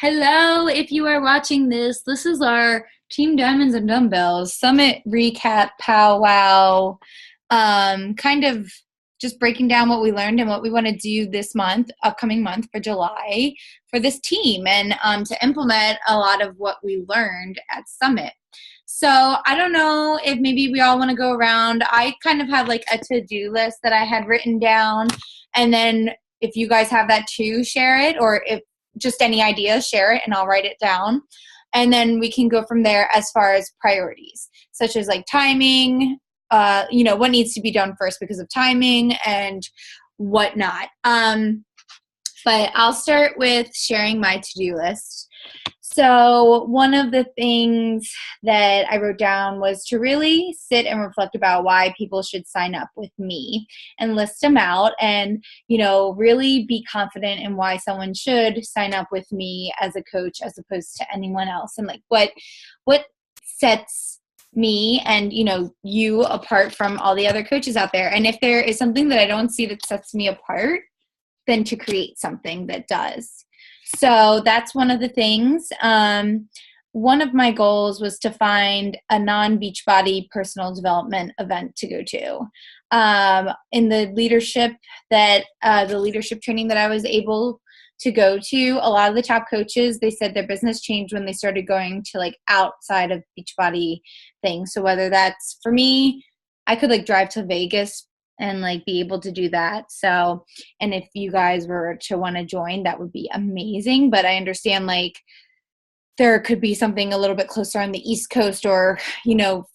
Hello, if you are watching this is our Team Diamonds and Dumbbells Summit Recap Powwow, kind of just breaking down what we learned and what we want to do this month, upcoming month for July, for this team and to implement a lot of what we learned at Summit. So I don't know if maybe we all want to go around. I kind of have like a to-do list that I had written down, and then if you guys have that too, share it, or if just any ideas, share it, and I'll write it down. And then we can go from there as far as priorities, such as like timing, what needs to be done first because of timing and whatnot. But I'll start with sharing my to-do list. So one of the things that I wrote down was to really sit and reflect about why people should sign up with me and list them out and, really be confident in why someone should sign up with me as a coach as opposed to anyone else, and like what sets me and, you apart from all the other coaches out there. And if there is something that I don't see that sets me apart, then to create something that does. So that's one of the things. One of my goals was to find a non-Beachbody personal development event to go to. In the leadership training that I was able to go to, a lot of the top coaches, they said their business changed when they started going to like outside of Beachbody things. So whether that's, for me, I could like drive to Vegas and like be able to do that. So, and if you guys were to want to join, that would be amazing. But I understand like there could be something a little bit closer on the East Coast, or,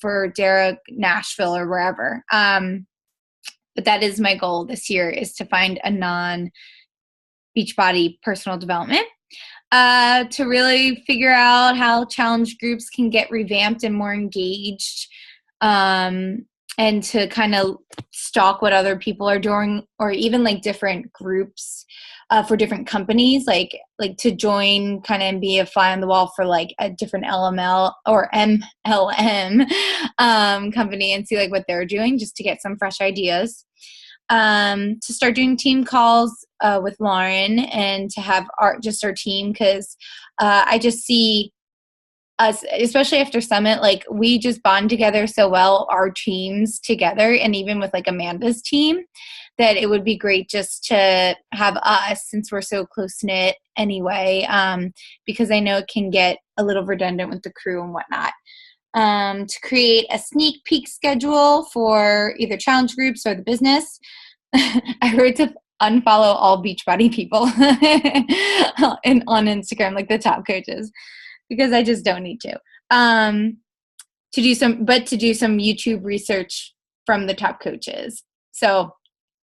for Derek, Nashville or wherever. But that is my goal this year, is to find a non-Beachbody personal development, to really figure out how challenge groups can get revamped and more engaged, and to kind of stalk what other people are doing, or even like different groups for different companies, like to join kind of and be a fly on the wall for like a different LML or MLM company and see like what they're doing, just to get some fresh ideas. To start doing team calls with Lauren, and to have our team, because I just see us, especially after Summit, like we just bond together so well, our teams together, and even with like Amanda's team, that it would be great just to have us, since we're so close-knit anyway, because I know it can get a little redundant with the crew and whatnot. To create a sneak peek schedule for either challenge groups or the business. I heard to unfollow all Beachbody people on Instagram, like the top coaches, because I just don't need to. To do some YouTube research from the top coaches. So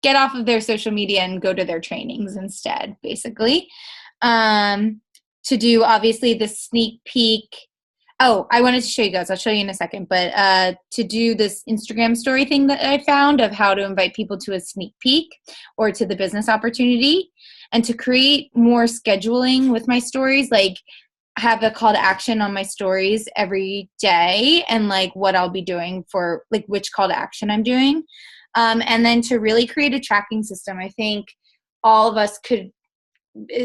get off of their social media and go to their trainings instead, basically. To do, obviously, the sneak peek. Oh, I wanted to show you guys. I'll show you in a second. But to do this Instagram story thing that I found of how to invite people to a sneak peek or to the business opportunity, and to create more scheduling with my stories, like have a call to action on my stories every day, and like what I'll be doing for like which call to action I'm doing. And then to really create a tracking system. I think all of us could,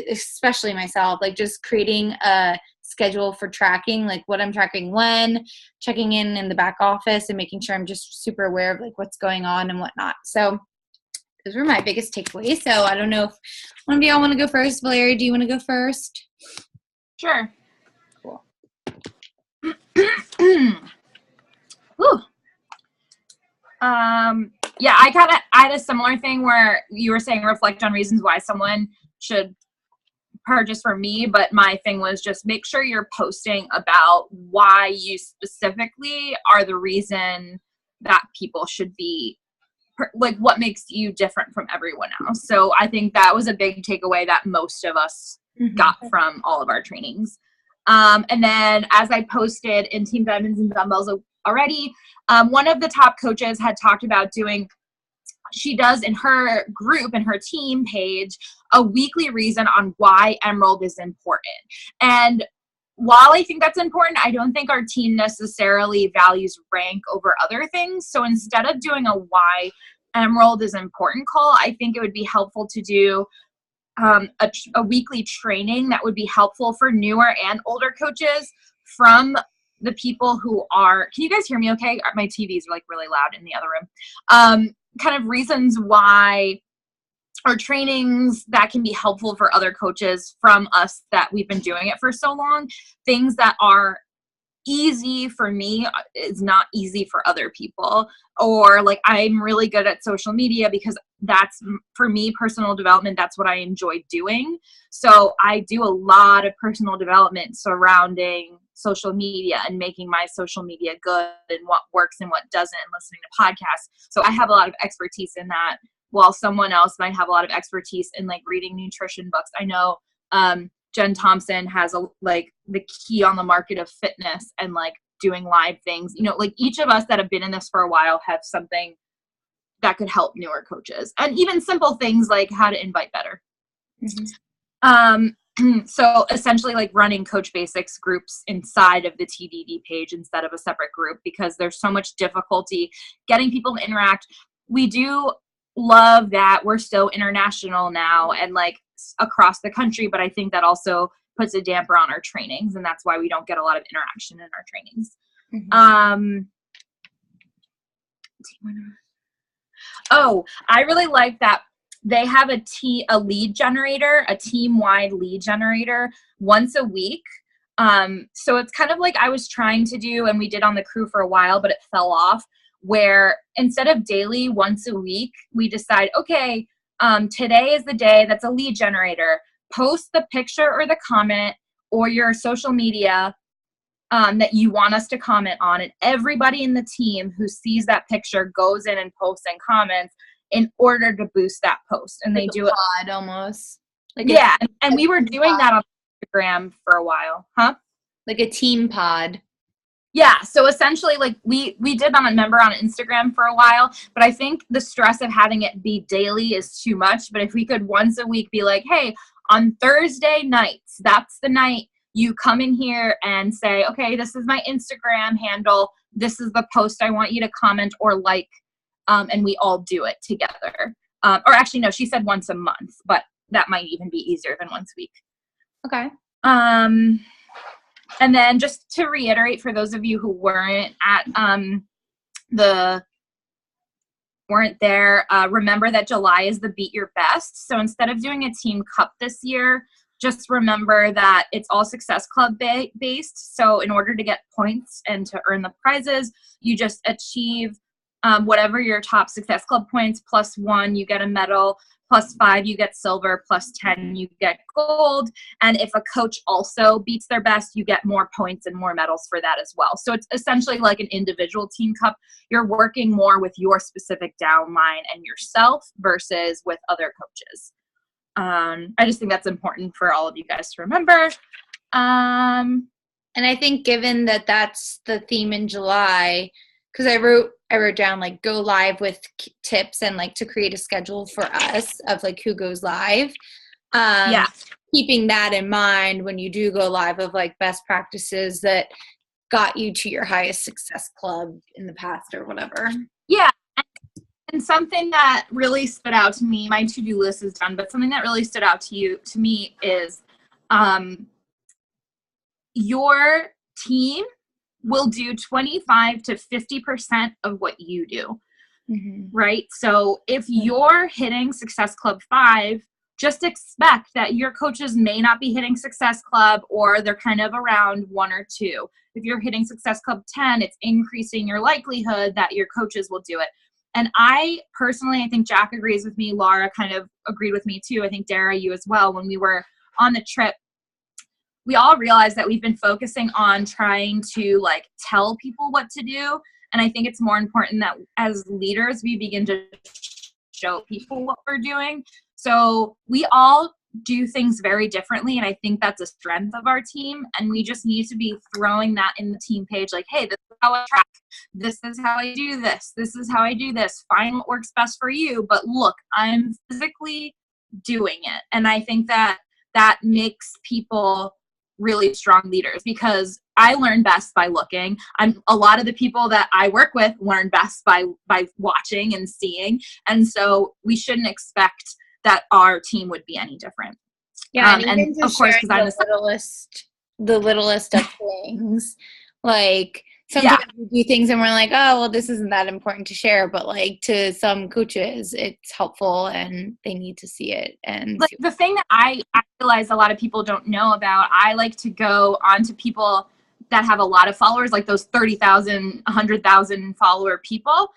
especially myself, like just creating a schedule for tracking, like what I'm tracking when, checking in the back office, and making sure I'm just super aware of like what's going on and whatnot. So those were my biggest takeaways. So I don't know if one of y'all want to go first. Valeria, do you want to go first? Sure. Cool. Whew. Yeah, I had a similar thing where you were saying reflect on reasons why someone should purchase from me, but my thing was just make sure you're posting about why you specifically are the reason that people should be, like what makes you different from everyone else. So I think that was a big takeaway that most of us got from all of our trainings. And then as I posted in Team Diamonds and Dumbbells already, one of the top coaches had talked about doing, she does in her group and her team page, a weekly reason on why Emerald is important. And while I think that's important, I don't think our team necessarily values rank over other things. So instead of doing a why Emerald is important call, I think it would be helpful to do a weekly training that would be helpful for newer and older coaches from the people who are, can you guys hear me okay? My TVs are like really loud in the other room. Kind of reasons why, or trainings that can be helpful for other coaches from us that we've been doing it for so long. Things that are easy for me is not easy for other people, or like I'm really good at social media because that's, for me, personal development, that's what I enjoy doing. So I do a lot of personal development surrounding social media and making my social media good and what works and what doesn't, and listening to podcasts. So I have a lot of expertise in that, while someone else might have a lot of expertise in like reading nutrition books. I know Jen Thompson has like the key on the market of fitness and like doing live things. You know, like each of us that have been in this for a while have something that could help newer coaches, and even simple things like how to invite better. So essentially like running Coach Basics groups inside of the TDD page instead of a separate group, because there's so much difficulty getting people to interact. We do love that we're so international now and like across the country, but I think that also puts a damper on our trainings, and that's why we don't get a lot of interaction in our trainings. Oh, I really like that they have a lead generator, a team-wide lead generator once a week. So it's kind of like I was trying to do, and we did on the crew for a while, but it fell off, where instead of daily, once a week, we decide, okay, today is the day that's a lead generator. Post the picture or the comment or your social media that you want us to comment on, and everybody in the team who sees that picture goes in and posts and comments in order to boost that post. And like they do it almost like and we were doing that on Instagram for a while, like a team pod. Yeah, so essentially like we did that, remember, on Instagram for a while, but I think the stress of having it be daily is too much. But if we could once a week be like, hey, on Thursday nights, that's the night you come in here and say, okay, this is my Instagram handle, this is the post I want you to comment or like, and we all do it together. Or actually, no, she said once a month, but that might even be easier than once a week. Okay. And then just to reiterate, for those of you who weren't at weren't there, remember that July is the Beat Your Best. So instead of doing a team cup this year, just remember that it's all Success Club based. So in order to get points and to earn the prizes, you just achieve whatever your top Success Club points, +1, you get a medal, +5, you get silver, +10, you get gold. And if a coach also beats their best, you get more points and more medals for that as well. So it's essentially like an individual team cup. You're working more with your specific downline and yourself versus with other coaches. I just think that's important for all of you guys to remember. And I think given that that's the theme in July, because I wrote down like go live with tips and like to create a schedule for us of like who goes live. Keeping that in mind when you do go live, of like best practices that got you to your highest success club in the past or whatever. Yeah. And something that really stood out to me, my to-do list is done, but something that really stood out to me is your team will do 25 to 50% of what you do, right? So if you're hitting Success Club 5, just expect that your coaches may not be hitting Success Club, or they're kind of around 1 or 2. If you're hitting Success Club 10, it's increasing your likelihood that your coaches will do it. And I personally, I think Jack agrees with me. Laura kind of agreed with me too. I think Dara, you as well. When we were on the trip, we all realized that we've been focusing on trying to like tell people what to do. And I think it's more important that as leaders, we begin to show people what we're doing. So we all do things very differently. And I think that's a strength of our team. And we just need to be throwing that in the team page. Like, hey, this is how I track. This is how I do this. This is how I do this. Find what works best for you. But look, I'm physically doing it. And I think that that makes people really strong leaders, because I learn best by looking. A lot of the people that I work with learn best by watching and seeing. And so we shouldn't expect that our team would be any different. Yeah, and even and just of course, sharing because I'm the littlest of things. Like yeah. sometimes we do things and we're like, oh, well, this isn't that important to share, but like to some coaches, it's helpful and they need to see it. And Like the thing that I realize a lot of people don't know about, I like to go onto people that have a lot of followers, like those 30,000, 100,000 follower people.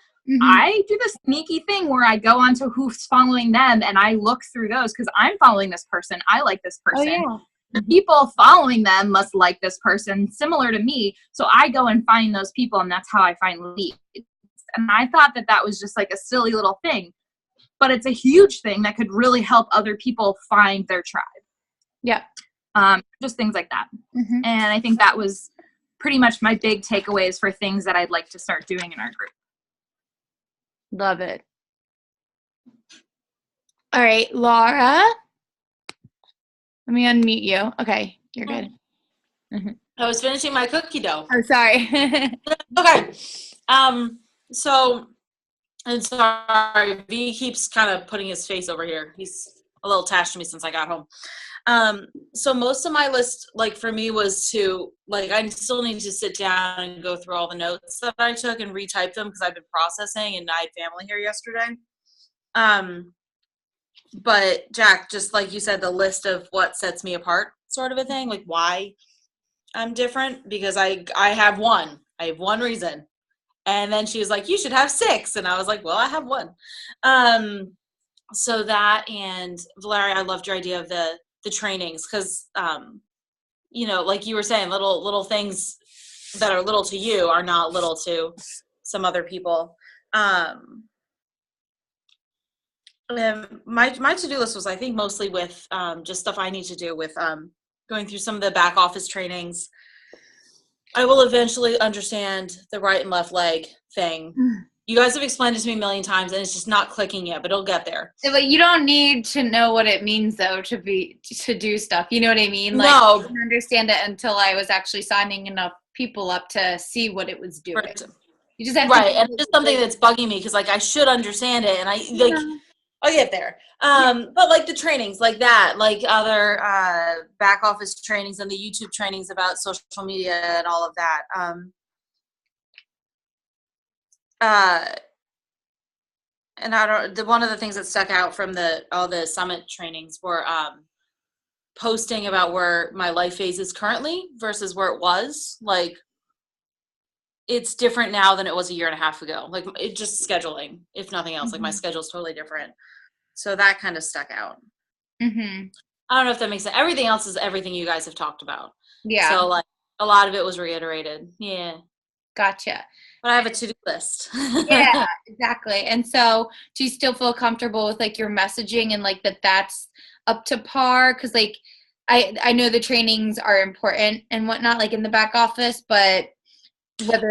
I do this sneaky thing where I go onto who's following them and I look through those because I'm following this person. I like this Oh, person. yeah. The people following them must like this person similar to me. So I go and find those people, and that's how I find leads. And I thought that that was just like a silly little thing, but it's a huge thing that could really help other people find their tribe. Yeah. Just things like that. And I think that was pretty much my big takeaways for things that I'd like to start doing in our group. Love it. All right, Laura. Let me unmute you. Okay, you're good. I was finishing my cookie dough. Oh, sorry. Okay. So, and sorry, V keeps kind of putting his face over here. He's a little attached to me since I got home. So most of my list, like for me, was to, like, I still need to sit down and go through all the notes that I took and retype them because I've been processing and I had family here yesterday. But Jack, just like you said, the list of what sets me apart sort of a thing, like why I'm different, because I have one. I have one reason. And then she was like, you should have 6. And I was like, well, I have one. So that, and Valeria, I loved your idea of the trainings because, you know, like you were saying, little things that are little to you are not little to some other people. My to-do list was, I think, mostly with just stuff I need to do with going through some of the back office trainings. I will eventually understand the right and left leg thing. You guys have explained it to me a million times, and it's just not clicking yet, but it'll get there. But you don't need to know what it means, though, to do stuff. You know what I mean? Like, No. I didn't understand it until I was actually signing enough people up to see what it was doing. You just have right, and it's just something that's bugging me because, like, I should understand it, and I'll get there. But like the trainings like that, like other back office trainings and the YouTube trainings about social media and all of that. And one of the things that stuck out from all the summit trainings were posting about where my life phase is currently versus where it was. Like, it's different now than it was a year and a half ago. Like, it just scheduling, if nothing else. Like, my schedule's totally different. So that kind of stuck out. I don't know if that makes sense. Everything else is everything you guys have talked about. Yeah. So, like, a lot of it was reiterated. Yeah. Gotcha. But I have a to-do list. Yeah, exactly. And so do you still feel comfortable with, like, your messaging and, like, that's up to par? Because, like, I know the trainings are important and whatnot, like, in the back office, but whether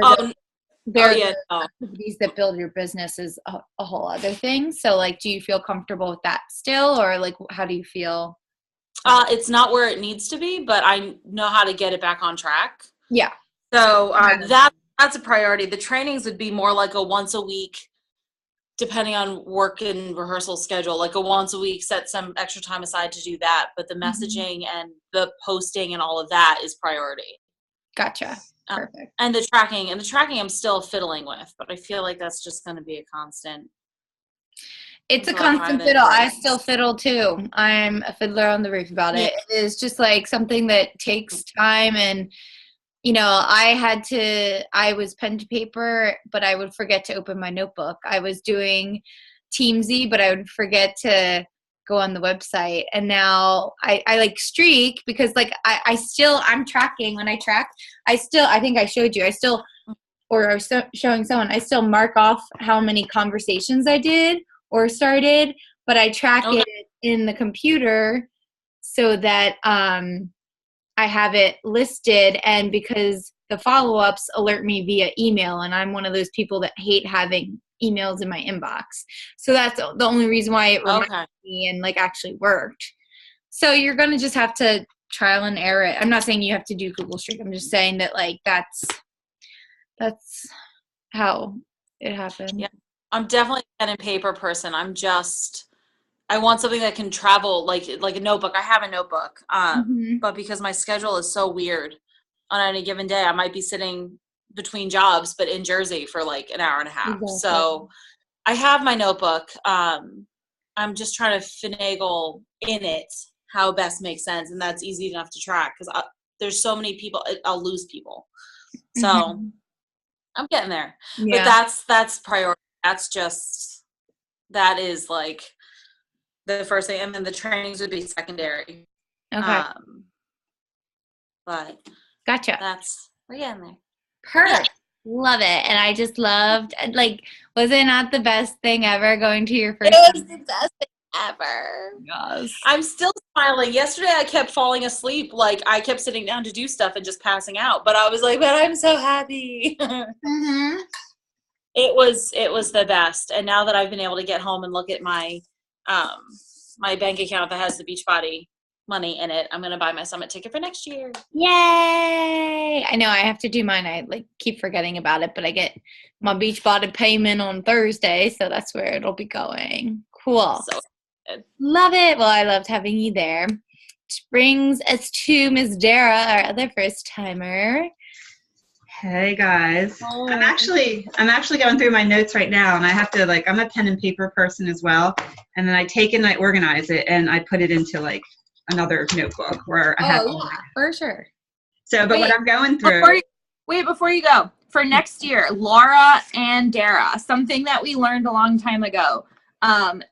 they're the activities that build your business is a whole other thing. So, like, do you feel comfortable with that still, or, like, how do you feel? It's not where it needs to be, but I know how to get it back on track. Yeah. So that's a priority. The trainings would be more like a once a week, depending on work and rehearsal schedule, like a once a week, set some extra time aside to do that. But the messaging and the posting and all of that is priority. Gotcha. Perfect. And the tracking I'm still fiddling with, but I feel like that's just going to be a constant. It's a constant fiddle. I still fiddle too. I'm a fiddler on the roof about it. It is just like something that takes time, and you know, I was pen to paper, but I would forget to open my notebook. I was doing Teamsy, but I would forget to go on the website. And now I like streak because, like, I'm tracking. When I track, I think I showed you, or I was showing someone, I still mark off how many conversations I did or started, but I track it in the computer so that I have it listed, and because the follow-ups alert me via email, and I'm one of those people that hate having emails in my inbox. So that's the only reason why it reminded me and, like, actually worked. So you're going to just have to trial and error it. I'm not saying you have to do Google Streak. I'm just saying that, like, that's how it happened. Yeah. I'm definitely a pen and paper person. I'm just I want something that can travel, like a notebook. I have a notebook, Mhm. but because my schedule is so weird, on any given day, I might be sitting between jobs, but in Jersey for like an hour and a half. Exactly. So I have my notebook. I'm just trying to finagle in it how best makes sense, and that's easy enough to track because there's so many people. I'll lose people. So Mhm. I'm getting there. But Yeah. that's priority. That is like the first thing, and then the trainings would be secondary. Okay. But Gotcha. we're getting there. Perfect. Love it. And I just loved, like, was it not the best thing ever going to your first? It was the best thing ever. Yes. I'm still smiling. Yesterday I kept falling asleep. Like I kept sitting down to do stuff and just passing out. But I was like, but I'm so happy. Mm-hmm. It was the best. And now that I've been able to get home and look at my my bank account that has the Beachbody money in it, I'm gonna buy my summit ticket for next year. Yay! I know I have to do mine. I like keep forgetting about it, but I get my Beachbody payment on Thursday, so that's where it'll be going. Cool. So good. Love it. Well, I loved having you there. Which brings us to Ms. Dara, our other first timer. Hey guys. Oh. I'm actually going through my notes right now, and I have to I'm a pen and paper person as well, and then I take it and I organize it and I put it into like another notebook where I have all that. For sure. So, but what I'm going through. Before you go, for next year, Laura and Dara, something that we learned a long time ago.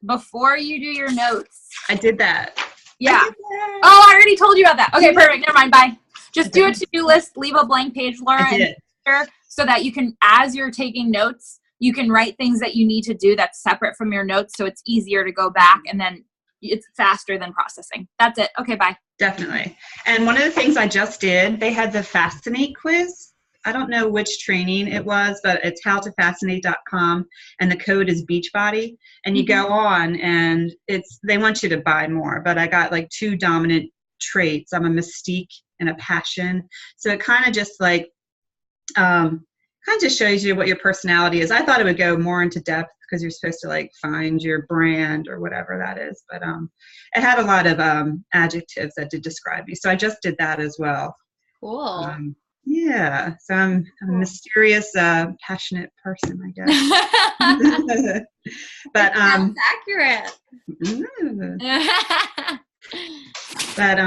Before you do your notes. I did that. Yeah. Oh, I already told you about that. Okay, perfect. Never mind. Bye. Just do a to-do list, leave a blank page, Laura, so that you can, as you're taking notes, you can write things that you need to do that's separate from your notes, so it's easier to go back, and then it's faster than processing. That's it. Okay, bye. Definitely. And one of the things I just did, they had the Fascinate quiz. I don't know which training it was, but it's howtofascinate.com, and the code is Beachbody. And you go on, and they want you to buy more, but I got like 2 dominant traits. I'm a mystique and a passion. So it kind of just shows you what your personality is. I thought it would go more into depth because you're supposed to like find your brand or whatever that is. But it had a lot of adjectives that did describe me. So I just did that as well. Cool. Yeah. So I'm a mysterious, passionate person, I guess. But sounds accurate. But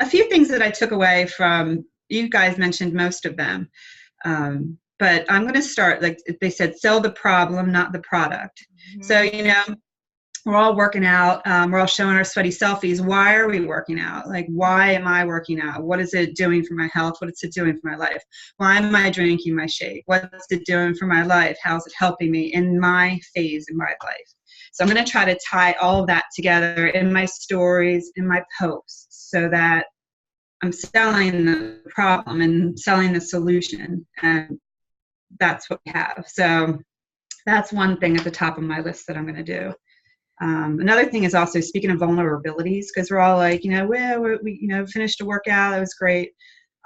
a few things that I took away from, you guys mentioned most of them. But I'm going to start, like they said, sell the problem, not the product. Mm-hmm. So, we're all working out. We're all showing our sweaty selfies. Why are we working out? Like, why am I working out? What is it doing for my health? What is it doing for my life? Why am I drinking my shake? What's it doing for my life? How is it helping me in my phase in my life? So I'm going to try to tie all of that together in my stories, in my posts, so that I'm selling the problem and selling the solution. And that's what we have. So that's one thing at the top of my list that I'm going to do. Another thing is also speaking of vulnerabilities, because we're all like, we finished a workout. It was great.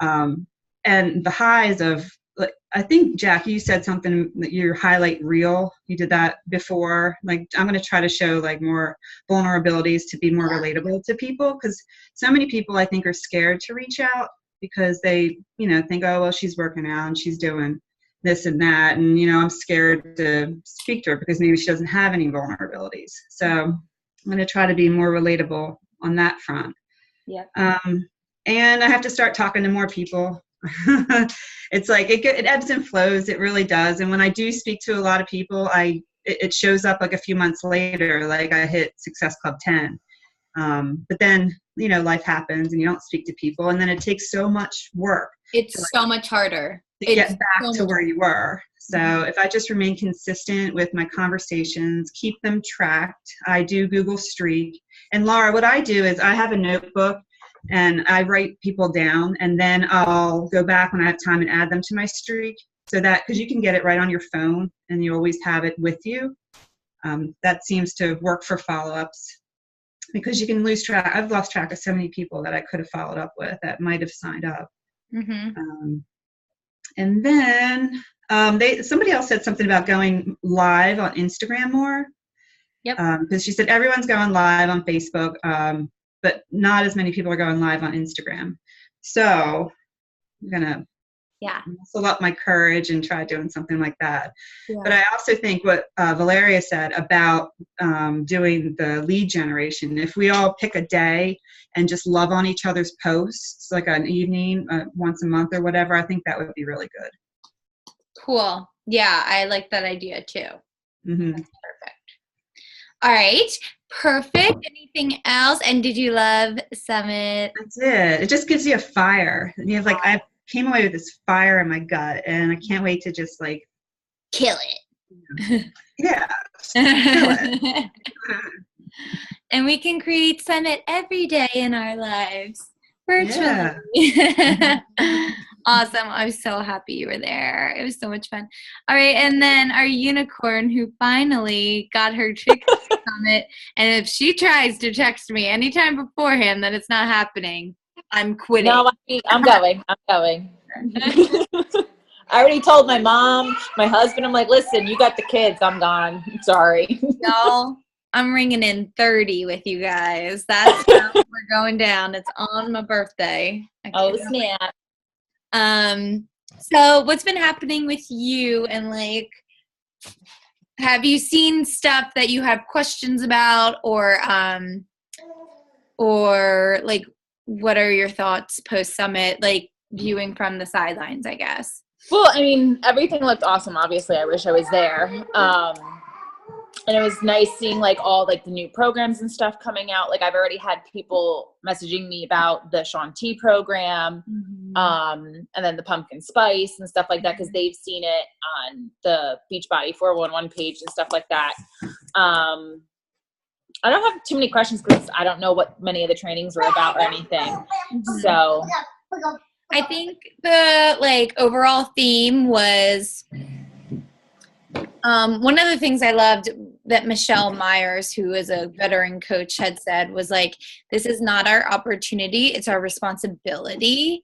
And the highs of, like, I think, Jack, you said something that you highlight real. You did that before. Like, I'm going to try to show like more vulnerabilities to be more relatable to people, because so many people I think are scared to reach out because they, think, oh, well, she's working out and she's doing this and that, and I'm scared to speak to her because maybe she doesn't have any vulnerabilities. So I'm going to try to be more relatable on that front. Yeah. And I have to start talking to more people. It's like it ebbs and flows. It really does. And when I do speak to a lot of people, it shows up like a few months later, like I hit Success Club 10. But then life happens and you don't speak to people, and then it takes so much work. It's so much harder to get back to where you were. So if I just remain consistent with my conversations, keep them tracked. I do Google Streak. And Laura, what I do is I have a notebook and I write people down, and then I'll go back when I have time and add them to my streak, so that, because you can get it right on your phone and you always have it with you. That seems to work for follow-ups, because you can lose track. I've lost track of so many people that I could have followed up with that might have signed up. Mm-hmm. And then somebody else said something about going live on Instagram more. Yep. Because she said everyone's going live on Facebook, but not as many people are going live on Instagram. So I'm gonna muscle up my courage and try doing something like that. Yeah. But I also think what Valeria said about doing the lead generation, if we all pick a day and just love on each other's posts, like an evening, once a month or whatever, I think that would be really good. Cool. Yeah, I like that idea too. Mm-hmm. That's perfect. All right. Perfect. Anything else? And did you love Summit? That's it. It just gives you a fire. You have I came away with this fire in my gut, and I can't wait to just kill it. Yeah, kill it. And we can create Summit every day in our lives virtually. Yeah. Awesome. I'm so happy you were there. It was so much fun. All right. And then our unicorn who finally got her ticket to Summit. And if she tries to text me anytime beforehand that it's not happening, I'm quitting. No, I'm going. I'm going. I already told my mom, my husband, I'm like, listen, you got the kids. I'm gone. Sorry. Y'all, I'm ringing in 30 with you guys. That's how we're going down. It's on my birthday. Oh, snap. So what's been happening with you, and have you seen stuff that you have questions about, or what are your thoughts post Summit, viewing from the sidelines, I guess? Well, I mean, everything looked awesome. Obviously, I wish I was there. And it was nice seeing all the new programs and stuff coming out. I've already had people messaging me about the Shaun T program, and then the pumpkin spice and stuff like that, because they've seen it on the Beachbody 411 page and stuff like that. I don't have too many questions because I don't know what many of the trainings were about or anything. So I think the overall theme was one of the things I loved that Michelle Myers, who is a veteran coach, had said was this is not our opportunity, it's our responsibility.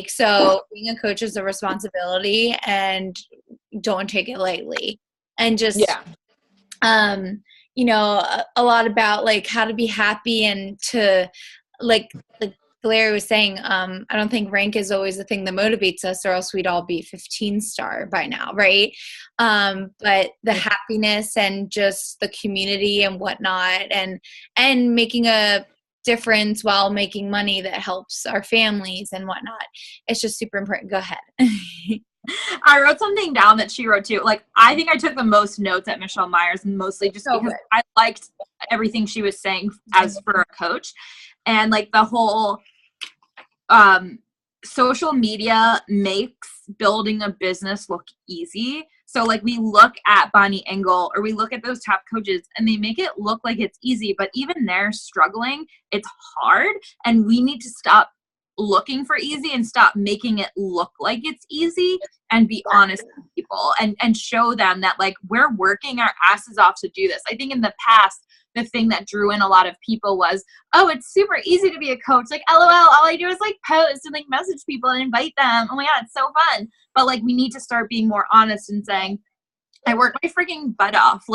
So being a coach is a responsibility, and don't take it lightly. And just a lot about how to be happy, and to like Larry was saying, I don't think rank is always the thing that motivates us, or else we'd all be 15-star by now, right? But the happiness and just the community and whatnot, and making a difference while making money that helps our families and whatnot. It's just super important. Go ahead. I wrote something down that she wrote too. I think I took the most notes at Michelle Myers, mostly just because I liked everything she was saying as for a coach. And the whole social media makes building a business look easy. So we look at Bonnie Engel, or we look at those top coaches, and they make it look like it's easy, but even they're struggling. It's hard, and we need to stop looking for easy and stop making it look like it's easy, and be honest with people and show them that we're working our asses off to do this. I think in the past, the thing that drew in a lot of people was, oh, it's super easy to be a coach. LOL, all I do is post and message people and invite them. Oh my God, it's so fun. But we need to start being more honest and saying, I work my freaking butt off.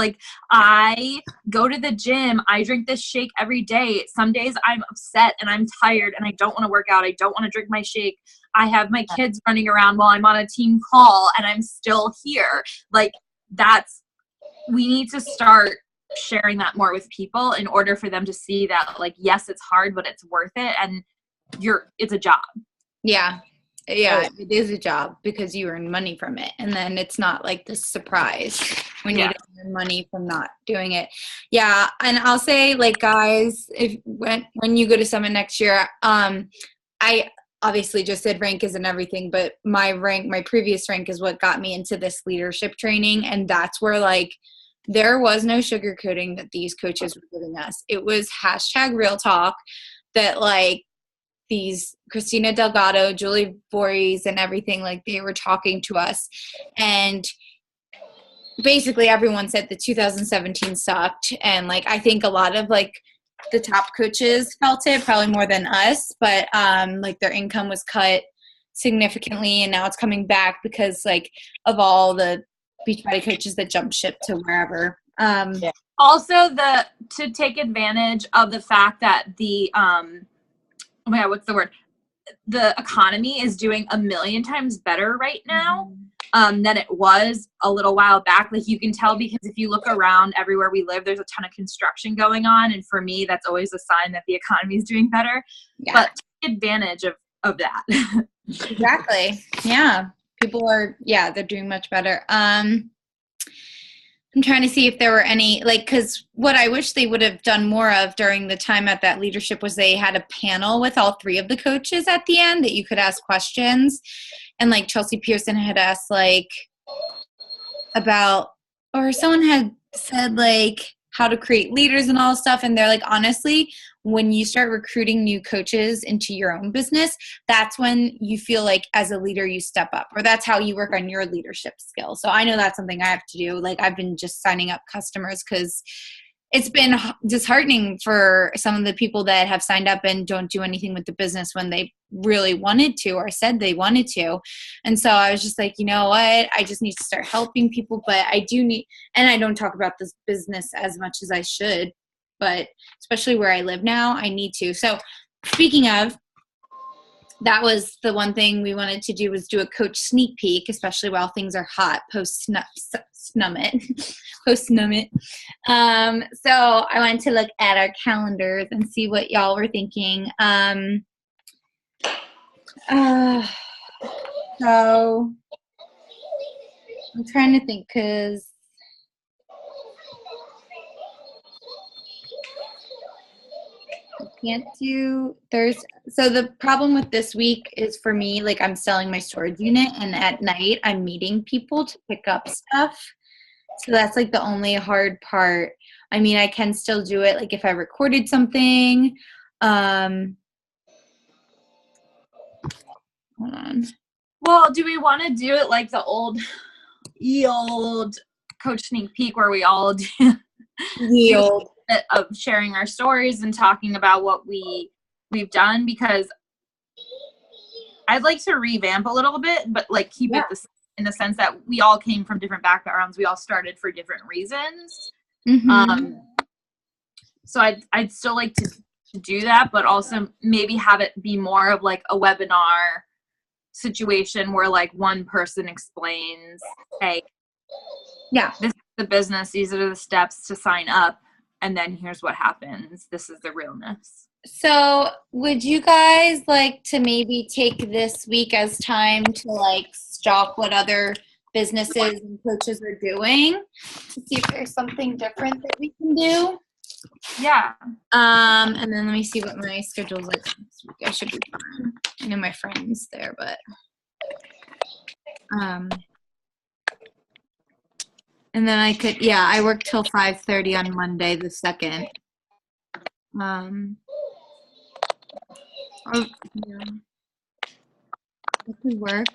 I go to the gym. I drink this shake every day. Some days I'm upset and I'm tired and I don't want to work out. I don't want to drink my shake. I have my kids running around while I'm on a team call and I'm still here. We need to start sharing that more with people in order for them to see that yes, it's hard, but it's worth it. And it's a job. Yeah, it is a job because you earn money from it, and then it's not this surprise when you don't earn money from not doing it. Yeah, and I'll say guys, when you go to Summit next year, I obviously just said rank isn't everything, but my previous rank is what got me into this leadership training, and that's where there was no sugarcoating that these coaches were giving us. It was #real talk that these Christina Delgado, Julie Voorhees, and everything, they were talking to us. And basically everyone said the 2017 sucked. And I think a lot of the top coaches felt it probably more than us, but their income was cut significantly, and now it's coming back because of all the Beachbody coaches that jumped ship to wherever. Also, to take advantage of the fact that the oh my God, what's the word? The economy is doing a million times better right now than it was a little while back. Like you can tell because if you look around everywhere we live, there's a ton of construction going on, and for me, that's always a sign that the economy is doing better. Yeah. But take advantage of that. Exactly. Yeah. People are, they're doing much better. I'm trying to see if there were any, like, because what I wish they would have done more of during the time at that leadership was they had a panel with all three of the coaches at the end that you could ask questions. And like Chelsea Pearson had asked like about, or someone had said like how to create leaders and all stuff. And they're like, honestly, when you start recruiting new coaches into your own business, that's when you feel like as a leader you step up, or that's how you work on your leadership skills. So I know that's something I have to do. Like I've been just signing up customers because it's been disheartening for some of the people that have signed up and don't do anything with the business when they really wanted to or said they wanted to. And so I was just like, you know what? I just need to start helping people, but I do need, and I don't talk about this business as much as I should, but especially where I live now, I need to. So speaking of, that was the one thing we wanted to do was do a coach sneak peek, especially while things are hot post Snummit. So I wanted to look at our calendars and see what y'all were thinking. So I'm trying to think because I can't do Thursday. So the problem with this week is for me, like I'm selling my storage unit and at night I'm meeting people to pick up stuff. So that's like the only hard part. I mean, I can still do it like if I recorded something. Hold on. Well, do we want to do it like the old coach sneak peek where we all do a bit of sharing our stories and talking about what we've done? Because I'd like to revamp a little bit, but like keep it in the sense that we all came from different backgrounds. We all started for different reasons. So I'd still like to do that, but also maybe have it be more of like a webinar situation where like one person explains, hey, this is the business, these are the steps to sign up, and then here's what happens. This is the realness. So would you guys like to maybe take this week as time to like stalk what other businesses and coaches are doing to see if there's something different that we can do? Yeah. And then let me see what my schedule's like next week. I should be fine. I know my friend's there, but and then I could, I work till 5:30 on Monday the 2nd. It could work.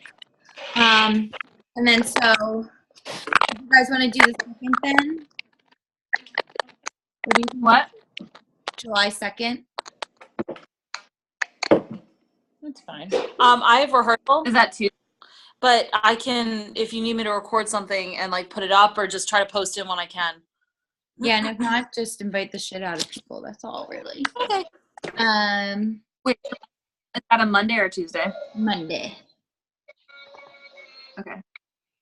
And then so, you guys want to do the 2nd then? What do you think? What? July 2nd? That's fine. I have rehearsal, Is that Tuesday? but I can, if you need me to record something and like put it up or just try to post it when I can. Yeah, and if not, just invite the shit out of people. That's all, really. Okay. Wait, is that a Monday or Tuesday? Monday. Okay.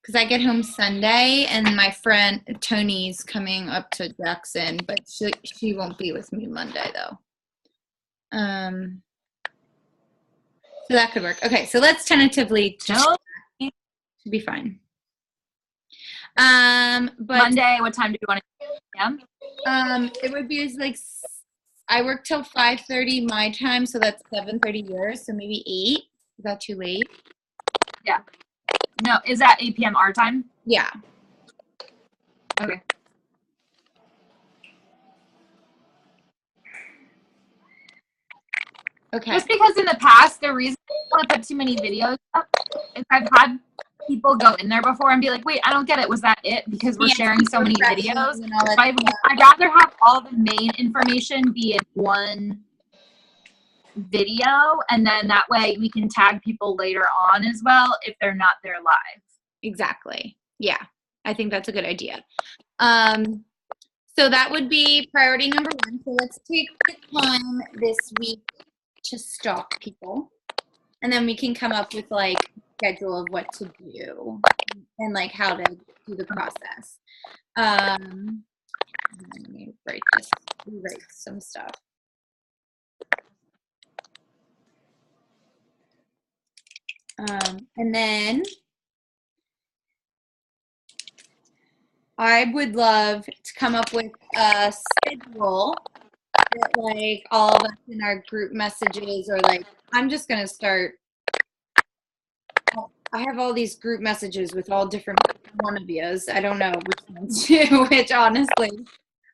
Because I get home Sunday, and my friend Tony's coming up to Jackson, but she won't be with me Monday, though. So that could work. Okay, so let's tentatively No. Should be fine. But Monday, what time do you want to it would be like I work till 5:30 my time, so that's 7:30 yours, so maybe 8. Is that too late? Yeah. No, is that 8 p.m. our time? Yeah. Okay. Okay. Just because in the past, the reason I don't want to put too many videos up is I've had people go in there before and be like, wait, I don't get it. Was that it? Because we're sharing so many videos. I'd rather have all the main information be in one video, and then that way we can tag people later on as well if they're not there live. Exactly. Yeah. I think that's a good idea. So So that would be priority number 1. So let's take the time this week to stalk people. And then we can come up with like a schedule of what to do and like how to do the process. Let me rewrite some stuff. And then I would love to come up with a schedule that like all of us in our group messages, or like I'm just gonna start. I have all these group messages with all different wannabes. I don't know which ones to which, honestly.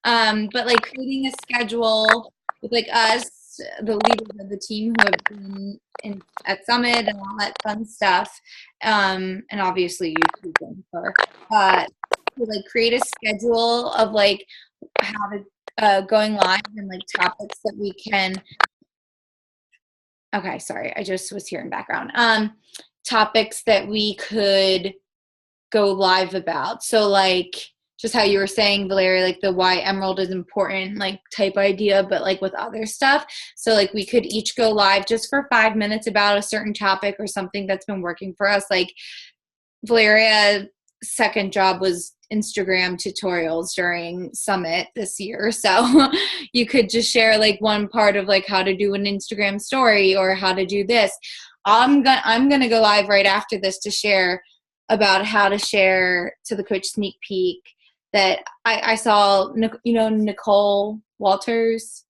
But like creating a schedule with like us, the leaders of the team who have been at Summit and all that fun stuff, and obviously you too, Jennifer, to like create a schedule of like how to going live and like topics that we can. Okay, sorry, I just was hearing background. Topics that we could go live about. So like just how you were saying, Valeria, like the why Emerald is important, like type idea, but like with other stuff. So like we could each go live just for 5 minutes about a certain topic or something that's been working for us. Like Valeria's second job was Instagram tutorials during Summit this year. So you could just share like one part of like how to do an Instagram story or how to do this. I'm gonna go live right after this to share about how to share to the coach sneak peek that I saw, you know, Nicole Walters.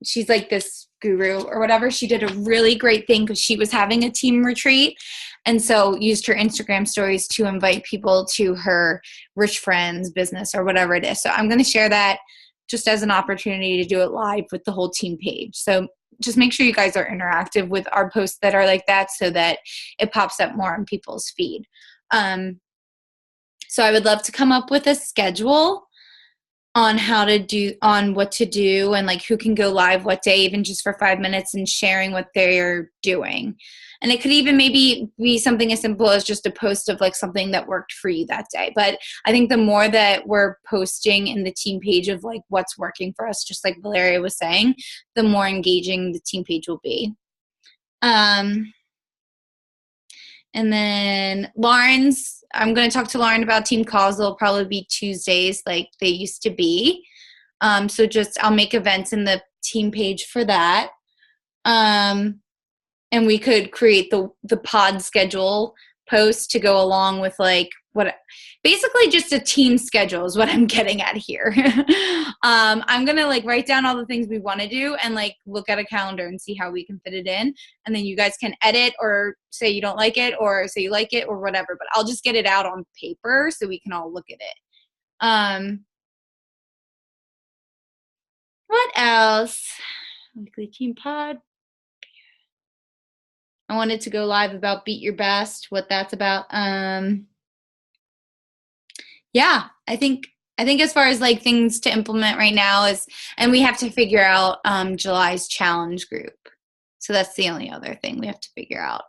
She's like this guru or whatever. She did a really great thing because she was having a team retreat, and so used her Instagram stories to invite people to her Rich Friends business or whatever it is. So I'm going to share that just as an opportunity to do it live with the whole team page. So just make sure you guys are interactive with our posts that are like that so that it pops up more on people's feed. So I would love to come up with a schedule on what to do and like who can go live what day, even just for 5 minutes, and sharing what they're doing. And it could even maybe be something as simple as just a post of like something that worked for you that day. But I think the more that we're posting in the team page of like what's working for us, just like Valeria was saying, the more engaging the team page will be. And then Lauren's, I'm going to talk to Lauren about team calls. They'll probably be Tuesdays like they used to be. So just I'll make events in the team page for that. And we could create the pod schedule post to go along with like basically just a team schedule is what I'm getting at here. I'm going to like write down all the things we want to do and like look at a calendar and see how we can fit it in. And then you guys can edit or say you don't like it or say you like it or whatever, but I'll just get it out on paper so we can all look at it. What else? Weekly team pod. I wanted to go live about Beat Your Best, what that's about. Yeah, I think as far as like things to implement right now is, and we have to figure out July's challenge group. So that's the only other thing we have to figure out.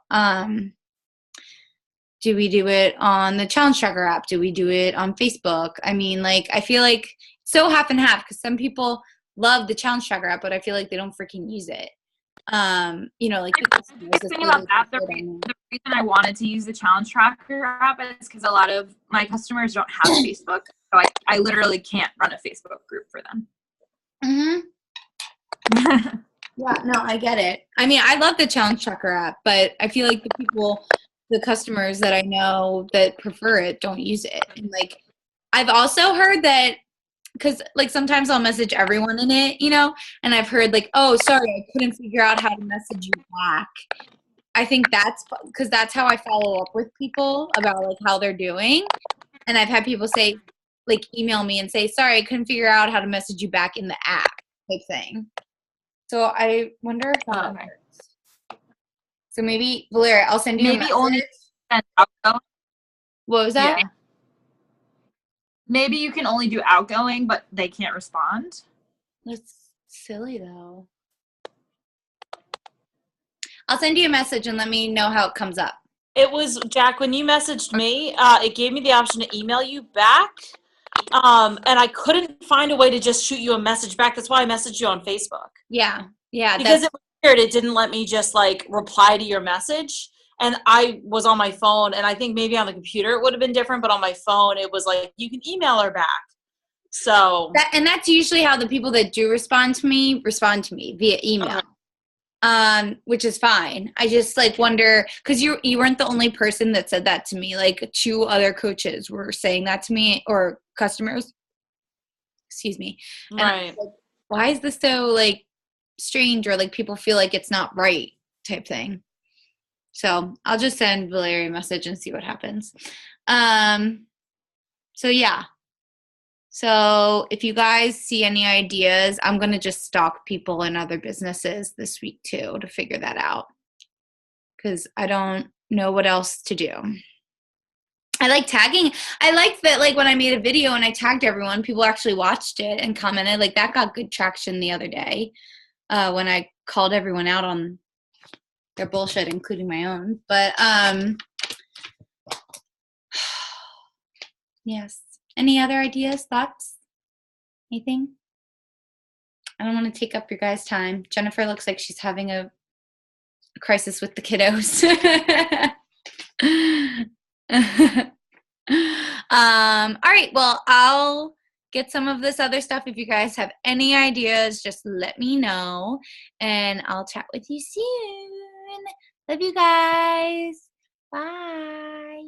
Do we do it on the Challenge Tracker app? Do we do it on Facebook? I mean, like, I feel like so half and half because some people love the Challenge Tracker app, but I feel like they don't freaking use it. You know, like the thing about that, the reason I wanted to use the Challenge Tracker app is because a lot of my customers don't have Facebook, so I literally can't run a Facebook group for them. Yeah, no, I get it. I mean, I love the Challenge Tracker app, but I feel like the customers that I know that prefer it don't use it. And like, I've also heard that because like sometimes I'll message everyone in it, you know, and I've heard like, oh, sorry, I couldn't figure out how to message you back. I think that's because that's how I follow up with people about like how they're doing. And I've had people say, like, email me and say, sorry, I couldn't figure out how to message you back in the app type thing. So I wonder if that works. So maybe, Valeria, I'll send you a message. Only send outgoing. What was that? Yeah. Maybe you can only do outgoing, but they can't respond. That's silly, though. I'll send you a message and let me know how it comes up. It was, Jack, when you messaged me, it gave me the option to email you back, And I couldn't find a way to just shoot you a message back. That's why I messaged you on Facebook. Yeah. Because it was weird. It didn't let me just like reply to your message. And I was on my phone, and I think maybe on the computer it would have been different, but on my phone it was like, you can email her back. So that's usually how the people that do respond to me via email. Okay. Which is fine. I just like wonder, because you weren't the only person that said that to me. Like 2 other coaches were saying that to me, or customers. Excuse me. And right. like, why is this so like strange, or like people feel like it's not right type thing? So I'll just send Valeria a message and see what happens. So yeah. So if you guys see any ideas, I'm going to just stalk people in other businesses this week too to figure that out, because I don't know what else to do. I like tagging. I like that, like when I made a video and I tagged everyone, people actually watched it and commented. Like that got good traction the other day when I called everyone out on their bullshit, including my own. But yes. Any other ideas, thoughts, anything? I don't want to take up your guys' time. Jennifer looks like she's having a crisis with the kiddos. All right. Well, I'll get some of this other stuff. If you guys have any ideas, just let me know, and I'll chat with you soon. Love you guys. Bye.